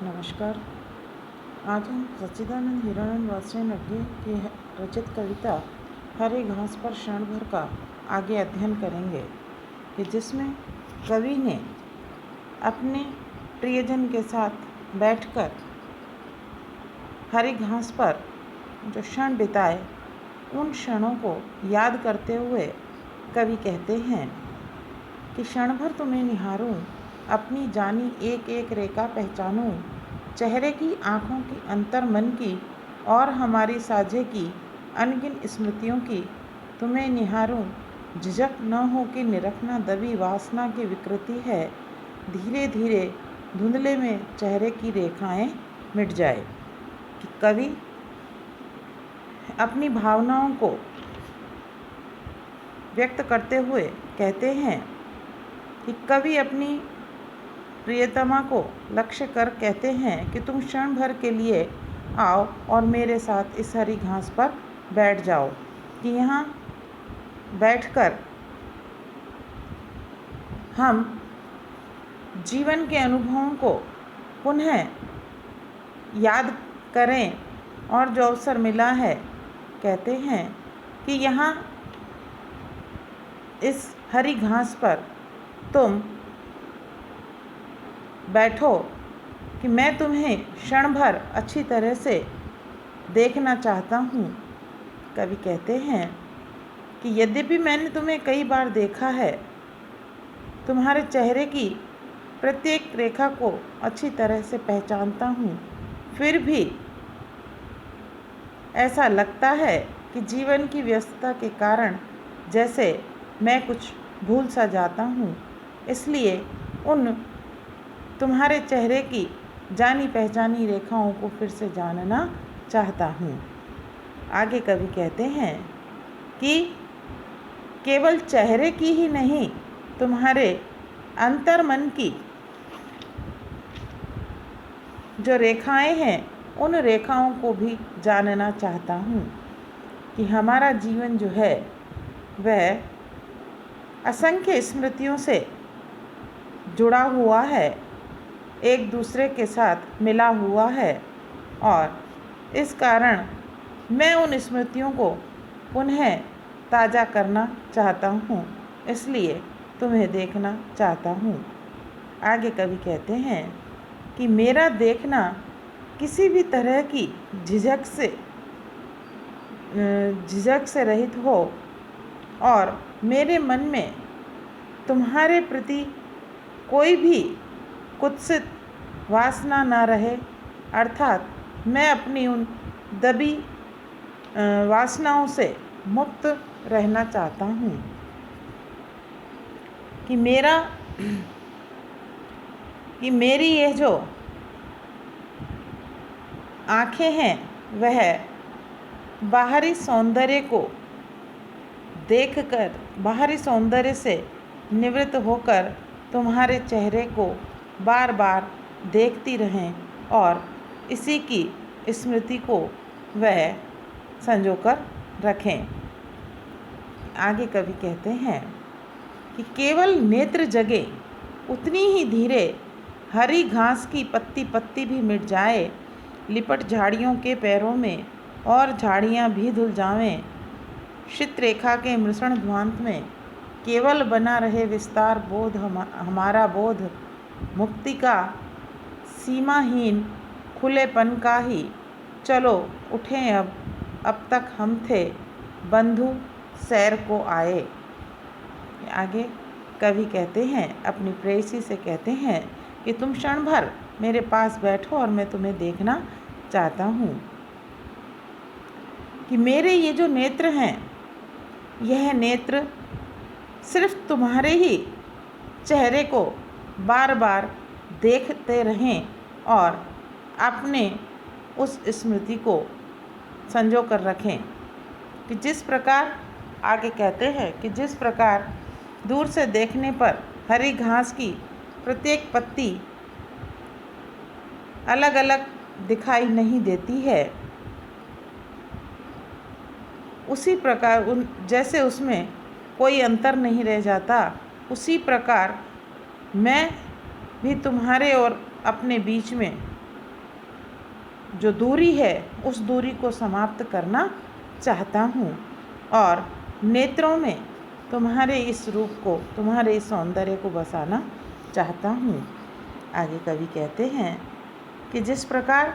नमस्कार। आज हम सच्चिदानंद हिरानंद वात्स्यायन की रचित कविता हरे घास पर क्षण भर का आगे अध्ययन करेंगे कि जिसमें कवि ने अपने प्रियजन के साथ बैठकर हरी घास पर जो क्षण बिताए उन क्षणों को याद करते हुए कवि कहते हैं कि क्षण भर तुम्हें निहारूं, अपनी जानी एक एक रेखा पहचानूं, चेहरे की, आँखों की, अंतर मन की और हमारी साझे की अनगिन स्मृतियों की तुम्हें निहारूं, झिझक न हो कि निरखना दबी वासना की विकृति है, धीरे धीरे धुंधले में चेहरे की रेखाएं मिट जाए। कि कवि अपनी भावनाओं को व्यक्त करते हुए कहते हैं कि कवि अपनी प्रियतमा को लक्ष्य कर कहते हैं कि तुम क्षण भर के लिए आओ और मेरे साथ इस हरी घास पर बैठ जाओ, कि यहाँ बैठकर हम जीवन के अनुभवों को पुनः याद करें। और जो अवसर मिला है, कहते हैं कि यहाँ इस हरी घास पर तुम बैठो कि मैं तुम्हें क्षण भर अच्छी तरह से देखना चाहता हूँ। कवि कहते हैं कि यद्यपि मैंने तुम्हें कई बार देखा है, तुम्हारे चेहरे की प्रत्येक रेखा को अच्छी तरह से पहचानता हूँ, फिर भी ऐसा लगता है कि जीवन की व्यस्तता के कारण जैसे मैं कुछ भूल सा जाता हूँ, इसलिए उन तुम्हारे चेहरे की जानी पहचानी रेखाओं को फिर से जानना चाहता हूँ। आगे कवि कहते हैं कि केवल चेहरे की ही नहीं, तुम्हारे अंतर मन की जो रेखाएं हैं, उन रेखाओं को भी जानना चाहता हूँ, कि हमारा जीवन जो है वह असंख्य स्मृतियों से जुड़ा हुआ है, एक दूसरे के साथ मिला हुआ है, और इस कारण मैं उन स्मृतियों को पुनः ताज़ा करना चाहता हूँ, इसलिए तुम्हें देखना चाहता हूँ। आगे कवि कहते हैं कि मेरा देखना किसी भी तरह की झिझक से रहित हो और मेरे मन में तुम्हारे प्रति कोई भी कुत्सित वासना ना रहे, अर्थात मैं अपनी उन दबी वासनाओं से मुक्त रहना चाहता हूँ। कि मेरी यह जो आँखें हैं वह बाहरी सौंदर्य को देखकर, बाहरी सौंदर्य से निवृत्त होकर तुम्हारे चेहरे को बार बार देखती रहें और इसी की स्मृति को वह संजोकर रखें। आगे कवि कहते हैं कि केवल नेत्र जगे उतनी ही धीरे हरी घास की पत्ती पत्ती भी मिट जाए, लिपट झाड़ियों के पैरों में और झाड़ियाँ भी धुल जावें, चित्ररेखा के मृषण ध्वांत में केवल बना रहे विस्तार बोध हमारा बोध, मुक्ति का सीमाहीन खुलेपन का ही चलो उठें अब तक हम थे बंधु सैर को आए। आगे कवि कहते हैं, अपनी प्रेयसी से कहते हैं कि तुम क्षण भर मेरे पास बैठो और मैं तुम्हें देखना चाहता हूँ। कि मेरे ये जो नेत्र हैं, यह नेत्र सिर्फ तुम्हारे ही चेहरे को बार बार देखते रहें और अपने उस स्मृति को संजो कर रखें। कि जिस प्रकार, आगे कहते हैं कि जिस प्रकार दूर से देखने पर हरी घास की प्रत्येक पत्ती अलग अलग दिखाई नहीं देती है, उसी प्रकार जैसे उसमें कोई अंतर नहीं रह जाता, उसी प्रकार मैं भी तुम्हारे और अपने बीच में जो दूरी है उस दूरी को समाप्त करना चाहता हूँ और नेत्रों में तुम्हारे इस रूप को, तुम्हारे इस सौंदर्य को बसाना चाहता हूँ। आगे कवि कहते हैं कि जिस प्रकार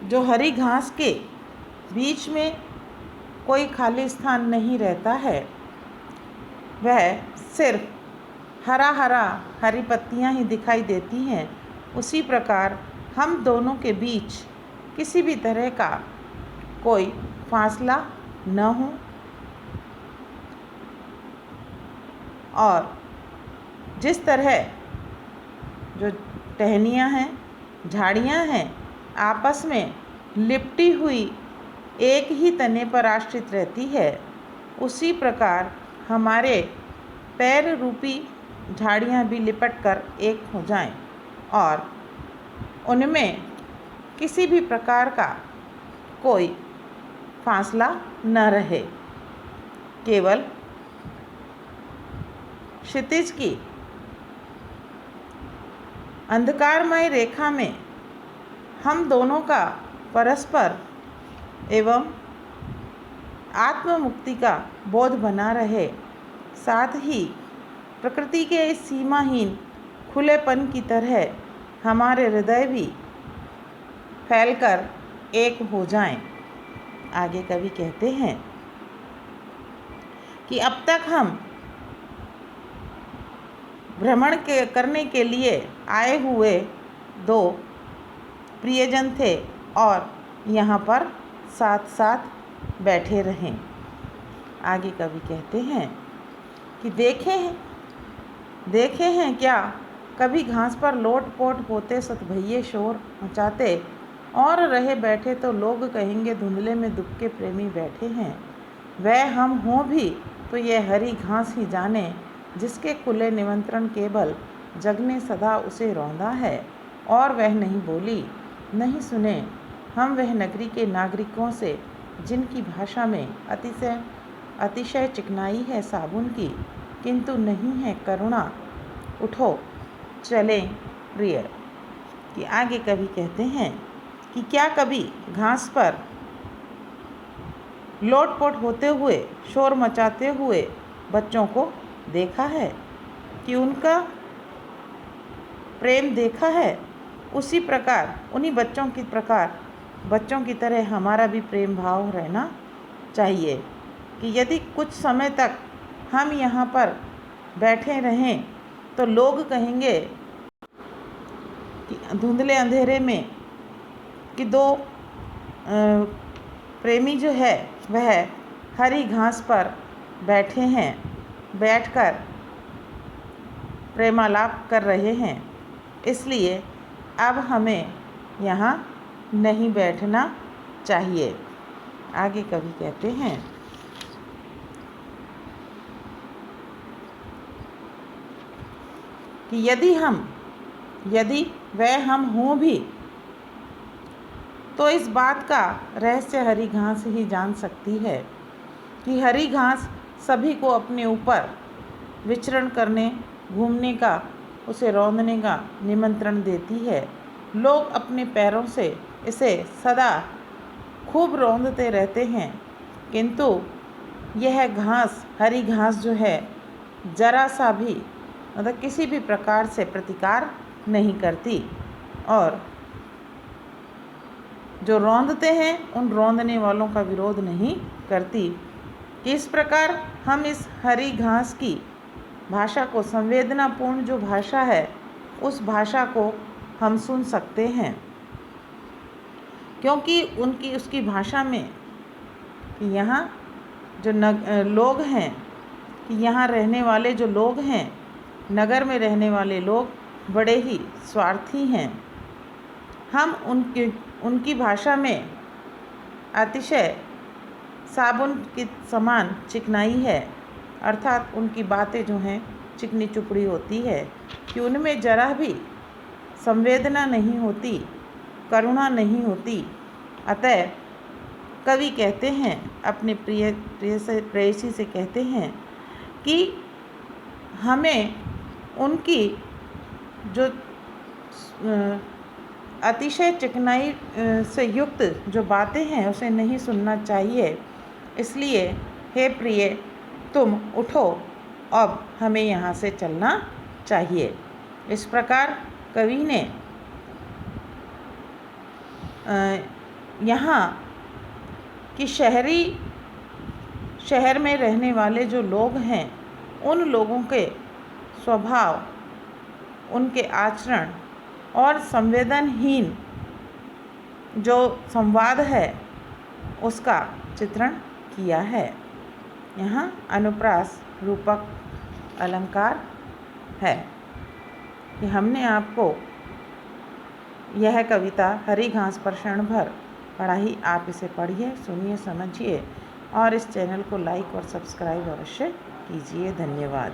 जो हरी घास के बीच में कोई खाली स्थान नहीं रहता है, वह सिर्फ हरा हरा हरी पत्तियां ही दिखाई देती हैं, उसी प्रकार हम दोनों के बीच किसी भी तरह का कोई फासला न हो और जिस तरह जो टहनियाँ हैं, झाड़ियाँ हैं, आपस में लिपटी हुई एक ही तने पर आश्रित रहती है, उसी प्रकार हमारे पैर रूपी झाड़ियाँ भी लिपट कर एक हो जाएं और उनमें किसी भी प्रकार का कोई फासला न रहे। केवल क्षितिज की अंधकारमय रेखा में हम दोनों का परस्पर एवं आत्ममुक्ति का बोध बना रहे, साथ ही प्रकृति के इस सीमाहीन खुलेपन की तरह हमारे हृदय भी फैलकर एक हो जाएं। आगे कवि कहते हैं कि अब तक हम भ्रमण करने के लिए आए हुए दो प्रियजन थे और यहाँ पर साथ साथ बैठे रहें। आगे कवि कहते हैं कि देखे हैं क्या कभी घास पर लोट पोट होते सतभैये शोर मचाते और रहे बैठे तो लोग कहेंगे धुंधले में दुबके प्रेमी बैठे हैं। वह हम हों भी तो यह हरी घास ही जाने, जिसके खुले निमंत्रण केवल जग ने सदा उसे रौंदा है और वह नहीं बोली नहीं सुने हम वह नगरी के नागरिकों से, जिनकी भाषा में अतिशय चिकनाई है साबुन की, किंतु नहीं है करुणा। उठो चलें प्रिय। कि आगे कवि कहते हैं कि क्या कभी घास पर लोटपोट होते हुए, शोर मचाते हुए बच्चों को देखा है कि उनका प्रेम देखा है? उसी प्रकार उन्हीं बच्चों की तरह हमारा भी प्रेम भाव रहना चाहिए कि यदि कुछ समय तक हम यहाँ पर बैठे रहें तो लोग कहेंगे कि धुंधले अंधेरे में कि दो प्रेमी जो है वह हरी घास पर बैठे हैं, बैठकर प्रेमालाप कर रहे हैं, इसलिए अब हमें यहाँ नहीं बैठना चाहिए। आगे कवि कहते हैं कि यदि वह हम हों भी तो इस बात का रहस्य हरी घास ही जान सकती है कि हरी घास सभी को अपने ऊपर विचरण करने, घूमने का, उसे रौंदने का निमंत्रण देती है। लोग अपने पैरों से इसे सदा खूब रौंदते रहते हैं, किंतु यह घास, हरी घास जो है, जरा सा भी मतलब किसी भी प्रकार से प्रतिकार नहीं करती और जो रौंदते हैं उन रौंदने वालों का विरोध नहीं करती। इस प्रकार हम इस हरी घास की भाषा को, संवेदनापूर्ण जो भाषा है, उस भाषा को हम सुन सकते हैं, क्योंकि उसकी भाषा में कि यहाँ जो लोग हैं, कि यहाँ रहने वाले जो लोग हैं, नगर में रहने वाले लोग बड़े ही स्वार्थी हैं। हम उनकी भाषा में अतिशय साबुन के समान चिकनाई है, अर्थात उनकी बातें जो हैं चिकनी चुपड़ी होती है कि उनमें जरा भी संवेदना नहीं होती, करुणा नहीं होती। अतः कवि कहते हैं, अपने प्रेयसी से कहते हैं कि हमें उनकी जो अतिशय चिकनाई से युक्त जो बातें हैं उसे नहीं सुनना चाहिए। इसलिए हे प्रिय, तुम उठो, अब हमें यहाँ से चलना चाहिए। इस प्रकार कवि ने यहाँ कि शहर में रहने वाले जो लोग हैं उन लोगों के स्वभाव, उनके आचरण और संवेदनहीन जो संवाद है उसका चित्रण किया है। यहाँ अनुप्रास रूपक अलंकार है कि हमने आपको यह कविता हरी घास पर क्षण भर पढ़ाई। आप इसे पढ़िए, सुनिए, समझिए और इस चैनल को लाइक और सब्सक्राइब अवश्य कीजिए। धन्यवाद।